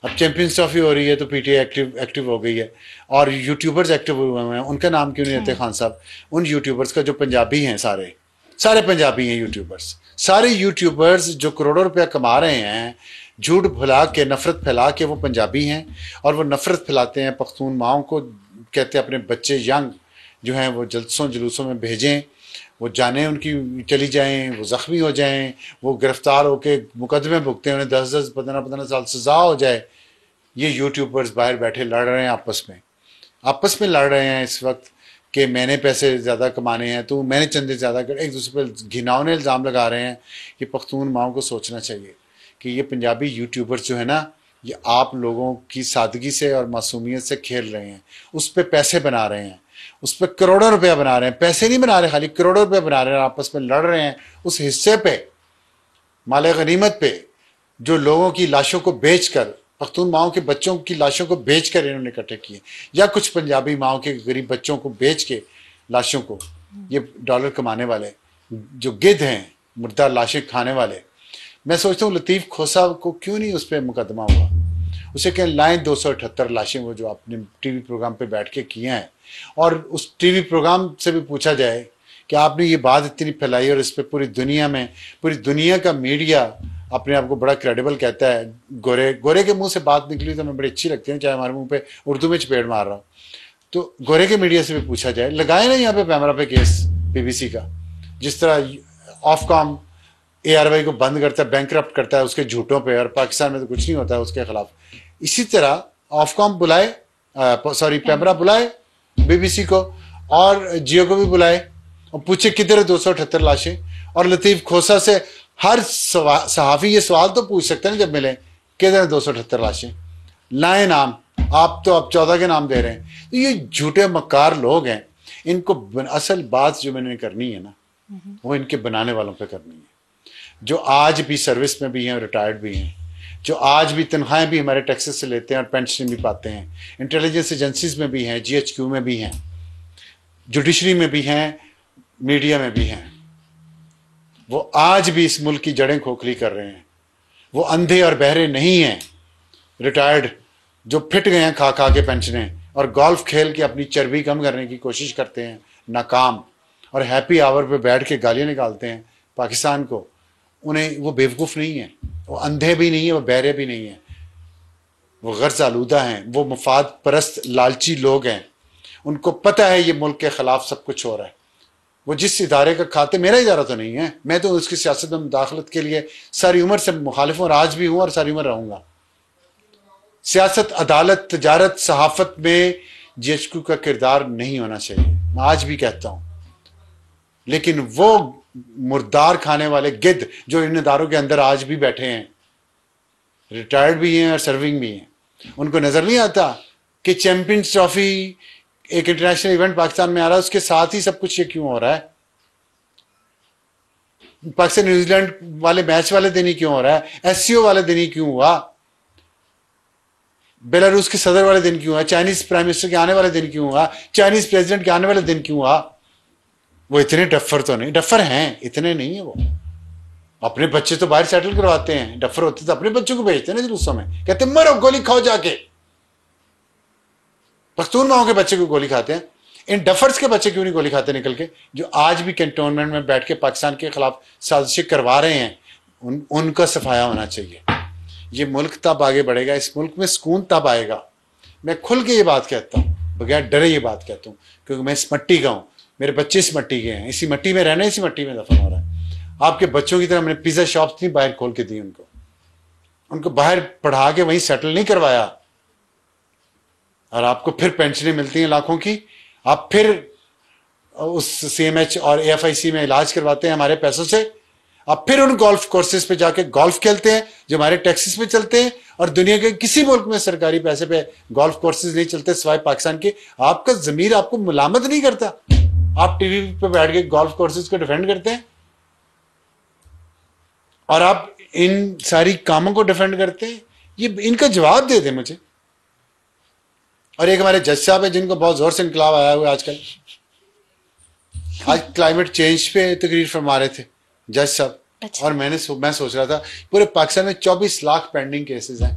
اب champions trophy ہو رہی ہے تو پی ٹی آئی ایکٹیو ہو گئی ہے، اور یوٹیوبرز ایکٹیو ہوئے ہیں. ان کا نام کیوں نہیں لیتے خان صاحب؟ ان یوٹیوبرز کا جو پنجابی ہیں، سارے پنجابی ہیں یوٹیوبرز، سارے یوٹیوبرز جو کروڑوں روپیہ کما رہے ہیں جھوٹ پھیلا کے، نفرت پھیلا کے، وہ پنجابی ہیں. اور وہ نفرت پھیلاتے ہیں پختون ماؤں کو، کہتے ہیں اپنے بچے ینگ جو ہیں وہ جلوسوں میں بھیجیں، وہ جانیں ان کی چلی جائیں، وہ زخمی ہو جائیں، وہ گرفتار ہو کے مقدمے بھگتے ہیں، انہیں 10 15 سال سزا ہو جائے. یہ یوٹیوبرز باہر بیٹھے لڑ رہے ہیں آپس میں لڑ رہے ہیں اس وقت کہ میں نے پیسے زیادہ کمانے ہیں، تو میں نے چندے زیادہ کر، ایک دوسرے پہ گھناؤنے الزام لگا رہے ہیں. یہ پختون ماؤں کو سوچنا چاہیے کہ یہ پنجابی یوٹیوبرز جو ہے نا، یہ آپ لوگوں کی سادگی سے اور معصومیت سے کھیل رہے ہیں، اس پہ پیسے بنا رہے ہیں، اس پہ کروڑوں روپیہ بنا رہے ہیں. پیسے نہیں بنا رہے، خالی کروڑوں روپیہ بنا رہے ہیں، آپس میں لڑ رہے ہیں اس حصے پہ، مال غنیمت پہ، جو لوگوں کی لاشوں کو بیچ کر، پختون ماؤں کے بچوں کی لاشوں کو بیچ کر انہوں نے اکٹھے کیے، یا کچھ پنجابی ماؤں کے غریب بچوں کو بیچ کے لاشوں کو، یہ ڈالر کمانے والے جو گدھ ہیں، مردہ لاشیں کھانے والے. میں سوچتا ہوں لطیف کھوسا کو کیوں نہیں اس پہ مقدمہ ہوا، اسے کہ لائیں 278 لاشیں وہ جو آپ نے ٹی وی پروگرام پہ بیٹھ کے کیا ہیں، اور اس ٹی وی پروگرام سے بھی پوچھا جائے کہ آپ نے یہ بات اتنی پھیلائی اور اس پہ پوری دنیا کا میڈیا اپنے آپ کو بڑا کریڈیبل کہتا ہے. گورے کے منہ سے بات نکلی تو ہمیں بڑی اچھی لگتی ہے، چاہے ہمارے منہ پہ اردو میں چپیڑ مار رہا ہو. تو گورے کے میڈیا سے بھی پوچھا جائے، لگائے نا یہاں پہ پیمرا پہ کیس بی بی سی کا، جس طرح آف کام اے آر وائی کو بند کرتا ہے، بینکرپٹ کرتا ہے اس کے جھوٹوں پہ، اور پاکستان میں تو کچھ نہیں ہوتا ہے اس کے خلاف. اسی طرح آف کام پیمرا بلائے بی بی سی کو، اور جیو کو بھی بلائے، اور پوچھے کدھر ہے 278 لاشیں. اور لطیف کھوسا سے ہر صحافی یہ سوال تو پوچھ سکتے ہیں جب ملے، کدھر ہے 278 لاشیں، لائیں نام. آپ تو اب 14 کے نام دے رہے ہیں. تو یہ جھوٹے مکار لوگ ہیں، ان کو اصل بات جو میں نے کرنی ہے نا، وہ ان کے بنانے والوں پہ کرنی ہے، جو آج بھی سروس میں بھی ہیں، ریٹائرڈ بھی ہیں، جو آج بھی تنخواہیں بھی ہمارے ٹیکسز سے لیتے ہیں اور پینشن بھی پاتے ہیں، انٹیلیجنس ایجنسیز میں بھی ہیں، جی ایچ کیو میں بھی ہیں، جوڈیشری میں بھی ہیں، میڈیا میں بھی ہیں. وہ آج بھی اس ملک کی جڑیں کھوکھلی کر رہے ہیں. وہ اندھے اور بہرے نہیں ہیں، ریٹائرڈ جو پھٹ گئے ہیں کھا کے پینشنیں، اور گولف کھیل کے اپنی چربی کم کرنے کی کوشش کرتے ہیں، ناکام، اور ہیپی آور پہ بیٹھ کے گالیاں نکالتے ہیں پاکستان کو. انہیں وہ بیوقوف نہیں ہیں، وہ اندھے بھی نہیں ہیں، وہ بہرے بھی نہیں ہیں، وہ غرض آلودہ ہیں، وہ مفاد پرست لالچی لوگ ہیں. ان کو پتہ ہے یہ ملک کے خلاف سب کچھ ہو رہا ہے. وہ جس ادارے کا کھاتے، میرا ادارہ تو نہیں ہے، میں تو اس کی سیاست میں مداخلت کے لیے ساری عمر سے مخالف ہوں، اور آج بھی ہوں اور ساری عمر رہوں گا. سیاست، عدالت، تجارت، صحافت میں جی ایچ کیو کا کردار نہیں ہونا چاہیے، میں آج بھی کہتا ہوں. لیکن وہ مردار کھانے والے گدھ جو ان اداروں کے اندر آج بھی بیٹھے ہیں، ریٹائرڈ بھی ہیں اور سرونگ بھی ہیں، ان کو نظر نہیں آتا کہ چیمپئنز ٹرافی ایک انٹرنیشنل ایونٹ پاکستان میں آ رہا ہے، اس کے ساتھ ہی سب کچھ یہ کیوں ہو رہا ہے؟ پاکستان نیوزی لینڈ والے میچ والے دن ہی کیوں ہو رہا ہے؟ ایس سی او والے دن ہی کیوں ہوا؟ بیلاروس کے صدر والے دن کیوں ہوا؟ چائنیز پرائم منسٹر کے آنے والے دن کیوں ہوا؟ چائنیز پریزیڈنٹ کے آنے والے دن کیوں ہوا؟ وہ اتنے ڈفر تو نہیں، ڈفر ہیں، اتنے نہیں ہیں. وہ اپنے بچے تو باہر سیٹل کرواتے ہیں، ڈفر ہوتے تو اپنے بچوں کو بھیجتے ہیں نا جلوسوں میں، کہتے ہیں مرو گولی کھاؤ جا کے. پختون ماؤں کے بچے کو گولی کھاتے ہیں، ان ڈفرز کے بچے کیوں نہیں گولی کھاتے نکل کے، جو آج بھی کنٹونمنٹ میں بیٹھ کے پاکستان کے خلاف سازشیں کروا رہے ہیں؟ ان کا صفایا ہونا چاہیے. یہ ملک تب آگے بڑھے گا، اس ملک میں سکون تب آئے گا. میں کھل کے یہ بات کہتا ہوں، بغیر ڈرے یہ بات کہتا ہوں، کیونکہ میں اس مٹی کا ہوں، میرے بچے اس مٹی کے ہیں، اسی مٹی میں رہنا، اسی مٹی میں دفن ہو رہا ہے. آپ کے بچوں کی طرح میں نے پیزا شاپس نہیں باہر کھول کے دی، ان کو باہر پڑھا کے وہیں سیٹل نہیں کروایا. اور آپ کو پھر پینشنیں ملتی ہیں لاکھوں کی، آپ پھر اس سی ایم ایچ اور اے ایف آئی سی میں علاج کرواتے ہیں ہمارے پیسوں سے، آپ پھر ان گولف کورسز پہ جا کے گولف کھیلتے ہیں جو ہمارے ٹیکسز پہ چلتے ہیں، اور دنیا کے کسی ملک میں سرکاری پیسے پہ گولف کورسز نہیں چلتے سوائے پاکستان کے. آپ کا ضمیر آپ کو ملامت نہیں کرتا؟ آپ ٹی وی پہ بیٹھ کے گولف کورسز کو ڈیفینڈ کرتے ہیں، اور آپ ان ساری کاموں کو ڈیفینڈ کرتے ہیں. یہ ان کا جواب دے دیں مجھے. اور ایک ہمارے جج صاحب ہیں جن کو بہت زور سے انقلاب آیا ہوا ہے آج کل، آج کلائمیٹ چینج پہ تقریر فرما رہے تھے جج صاحب، اور میں سوچ رہا تھا پورے پاکستان میں 24 لاکھ پینڈنگ کیسز ہیں.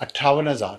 58,000,